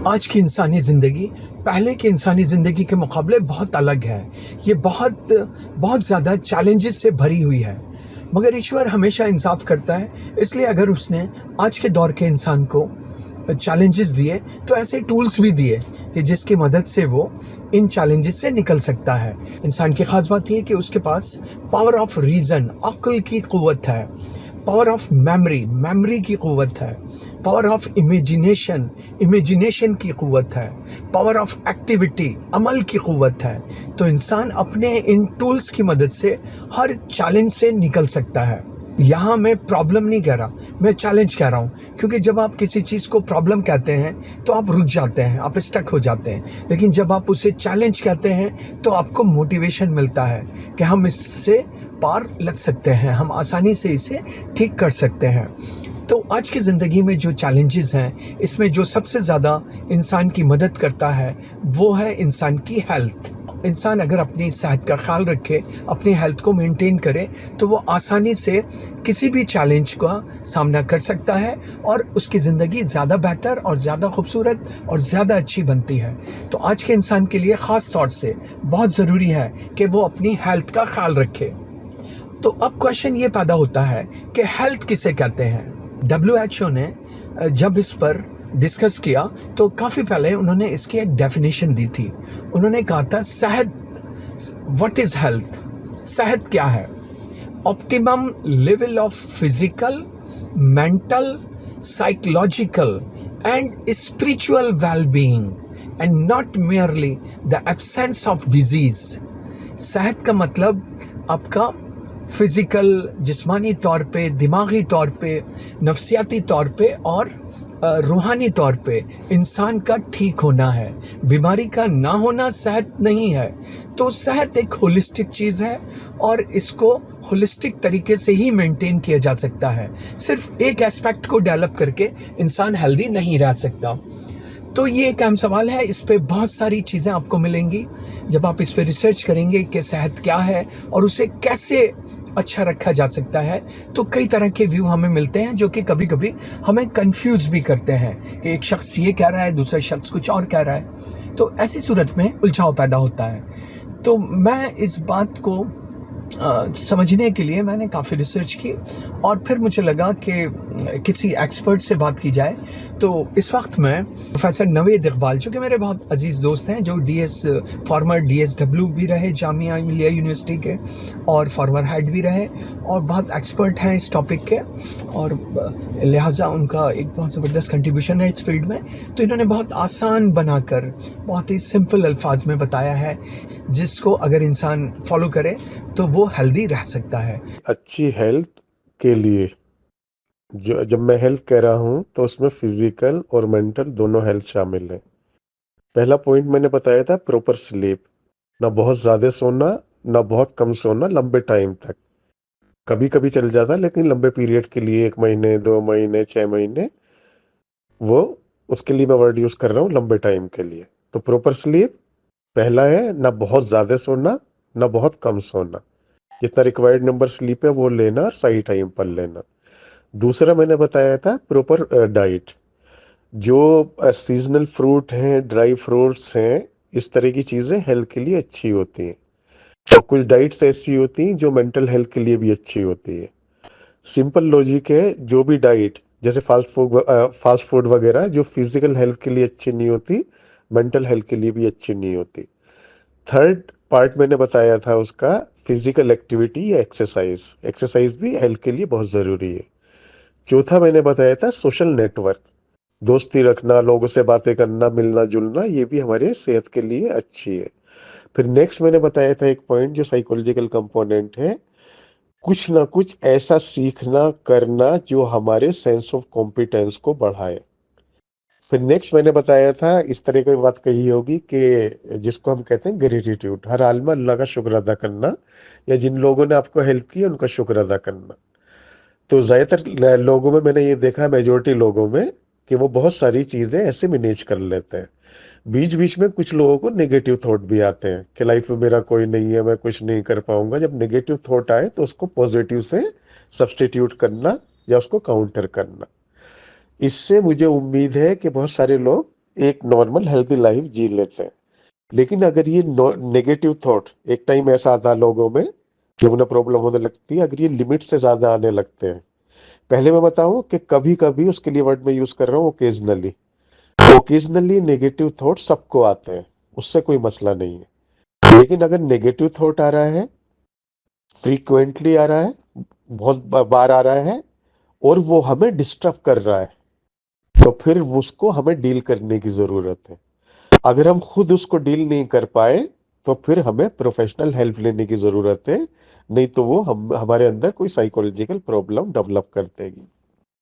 आज की इंसानी ज़िंदगी पहले की इंसानी ज़िंदगी के मुकाबले बहुत अलग है। ये बहुत बहुत ज़्यादा चैलेंजेस से भरी हुई है। मगर ईश्वर हमेशा इंसाफ करता है, इसलिए अगर उसने आज के दौर के इंसान को चैलेंजेस दिए, तो ऐसे टूल्स भी दिए कि जिसकी मदद से वो इन चैलेंजेस से निकल सकता है। इंसान की ख़ास बात ये है कि उसके पास पावर ऑफ रीज़न, अक्ल की क़ुव्वत है, पावर ऑफ मेमोरी की क़ुव्वत है, पावर ऑफ इमेजिनेशन की क़ुव्वत है, पावर ऑफ एक्टिविटी, अमल की क़ुव्वत है। तो इंसान अपने इन टूल्स की मदद से हर चैलेंज से निकल सकता है। यहाँ मैं प्रॉब्लम नहीं कह रहा, मैं चैलेंज कह रहा हूँ, क्योंकि जब आप किसी चीज़ को प्रॉब्लम कहते हैं तो आप रुक जाते हैं, आप स्टक हो जाते हैं। लेकिन जब आप उसे चैलेंज कहते हैं तो आपको मोटिवेशन मिलता है कि हम इससे पार लग सकते हैं, हम आसानी से इसे ठीक कर सकते हैं। तो आज की ज़िंदगी में जो चैलेंजेस हैं, इसमें जो सबसे ज़्यादा इंसान की मदद करता है वो है इंसान की हेल्थ। इंसान अगर अपनी सेहत का ख्याल रखे, अपनी हेल्थ को मेंटेन करे, तो वो आसानी से किसी भी चैलेंज का सामना कर सकता है और उसकी ज़िंदगी ज़्यादा बेहतर और ज़्यादा खूबसूरत और ज़्यादा अच्छी बनती है। तो आज के इंसान के लिए ख़ास तौर से बहुत ज़रूरी है कि वो अपनी हेल्थ का ख्याल रखे। तो अब क्वेश्चन ये पैदा होता है कि हेल्थ किसे कहते हैं। WHO ने जब इस पर डिस्कस किया तो काफ़ी पहले उन्होंने इसकी एक डेफिनेशन दी थी। उन्होंने कहा था सेहत, व्हाट इज़ हेल्थ? सेहत क्या है? Optimum level of physical, mental, psychological and spiritual well-being and not merely the absence of disease. सेहत का मतलब आपका फिज़िकल, जिस्मानी तौर पे, दिमागी तौर पे, नफ्सियाती तौर पे और रूहानी तौर पे इंसान का ठीक होना है। बीमारी का ना होना सेहत नहीं है। तो सेहत एक होलिस्टिक चीज़ है और इसको होलिस्टिक तरीके से ही मेंटेन किया जा सकता है। सिर्फ एक एस्पेक्ट को डेवलप करके इंसान हेल्दी नहीं रह सकता। तो ये एक अहम सवाल है, इस पे बहुत सारी चीज़ें आपको मिलेंगी जब आप इस पे रिसर्च करेंगे कि सेहत क्या है और उसे कैसे अच्छा रखा जा सकता है। तो कई तरह के व्यू हमें मिलते हैं जो कि कभी-कभी हमें कंफ्यूज भी करते हैं कि एक शख्स ये कह रहा है, दूसरा शख्स कुछ और कह रहा है। तो ऐसी सूरत में उलझाव पैदा होता है। तो मैं इस बात को समझने के लिए मैंने काफ़ी रिसर्च की और फिर मुझे लगा कि किसी एक्सपर्ट से बात की जाए। तो इस वक्त मैं प्रोफेसर नवेद इकबाल, जो कि मेरे बहुत अजीज़ दोस्त हैं, जो फॉर्मर DSW भी रहे जामिया मिलिया यूनिवर्सिटी के और फॉर्मर हेड भी रहे और बहुत एक्सपर्ट हैं इस टॉपिक के और लिहाजा उनका एक बहुत ज़बरदस्त कंट्रीब्यूशन है इस फील्ड में। तो इन्होंने बहुत आसान बनाकर बहुत ही सिंपल अल्फाज में बताया है, जिसको अगर इंसान फॉलो करे तो वो हेल्दी रह सकता है। अच्छी हेल्थ के लिए जब मैं हेल्थ कह रहा हूँ तो उसमें फिजिकल और मेंटल दोनों हेल्थ शामिल है। पहला पॉइंट मैंने बताया था प्रॉपर स्लीप, ना बहुत ज़्यादा सोना ना बहुत कम सोना लंबे टाइम तक। कभी कभी चल जाता लेकिन लंबे पीरियड के लिए 1 महीने 2 महीने 6 महीने, वो उसके लिए मैं वर्ड यूज़ कर रहा हूँ लंबे टाइम के लिए। तो प्रॉपर स्लीप पहला है, ना बहुत ज़्यादा सोना ना बहुत कम सोना, जितना रिक्वायर्ड नंबर स्लीप है वो लेना और सही टाइम पर लेना। दूसरा मैंने बताया था प्रॉपर डाइट, जो सीजनल फ्रूट हैं, ड्राई फ्रूट्स हैं, इस तरह की चीज़ें हेल्थ के लिए अच्छी होती हैं। और कुछ डाइट्स ऐसी होती हैं जो मेंटल हेल्थ के लिए भी अच्छी होती है। सिंपल लॉजिक है, जो भी डाइट जैसे फास्ट फूड वगैरह जो फिजिकल हेल्थ के लिए अच्छी नहीं होती, मेंटल हेल्थ के लिए भी अच्छी नहीं होती। थर्ड पार्ट मैंने बताया था उसका फिजिकल एक्टिविटी या एक्सरसाइज। एक्सरसाइज भी हेल्थ के लिए बहुत ज़रूरी है। चौथा मैंने बताया था सोशल नेटवर्क, दोस्ती रखना, लोगों से बातें करना, मिलना जुलना, ये भी हमारे सेहत के लिए अच्छी है। फिर नेक्स्ट मैंने बताया था एक पॉइंट जो साइकोलॉजिकल कंपोनेंट है, कुछ ना कुछ ऐसा सीखना करना जो हमारे सेंस ऑफ कॉम्पिटेंस को बढ़ाए। फिर नेक्स्ट मैंने बताया था, इस तरह की बात कही होगी कि जिसको हम कहते हैं ग्रेटिट्यूड, हर हाल में अल्लाह का शुक्र अदा करना, या जिन लोगों ने आपको हेल्प की उनका शुक्र अदा करना। तो ज़्यादातर लोगों में मैंने ये देखा, मेजोरिटी लोगों में, कि वो बहुत सारी चीज़ें ऐसे मैनेज कर लेते हैं। बीच बीच में कुछ लोगों को नेगेटिव थॉट भी आते हैं कि लाइफ में मेरा कोई नहीं है, मैं कुछ नहीं कर पाऊंगा। जब नेगेटिव थॉट आए तो उसको पॉजिटिव से सब्स्टिट्यूट करना या उसको काउंटर करना। इससे मुझे उम्मीद है कि बहुत सारे लोग एक नॉर्मल हेल्दी लाइफ जी लेते हैं। लेकिन अगर ये नेगेटिव थॉट, एक टाइम ऐसा आता है लोगों में जब उन्हें प्रॉब्लम होने लगती है, अगर ये लिमिट से ज्यादा आने लगते हैं, पहले मैं बताऊं कि कभी कभी, उसके लिए वर्ड में यूज कर रहा हूँ ओकेजनली, ओकेजनली नेगेटिव थॉट सबको आते हैं, उससे कोई मसला नहीं है। लेकिन अगर नेगेटिव थॉट आ रहा है, फ्रीक्वेंटली आ रहा है, बहुत बार आ रहा है, और वो हमें डिस्टर्ब कर रहा है, तो फिर उसको हमें डील करने की जरूरत है। अगर हम खुद उसको डील नहीं कर पाए, तो फिर हमें प्रोफेशनल हेल्प लेने की जरूरत है, नहीं तो वो हम हमारे अंदर कोई साइकोलॉजिकल प्रॉब्लम डेवलप कर देगी।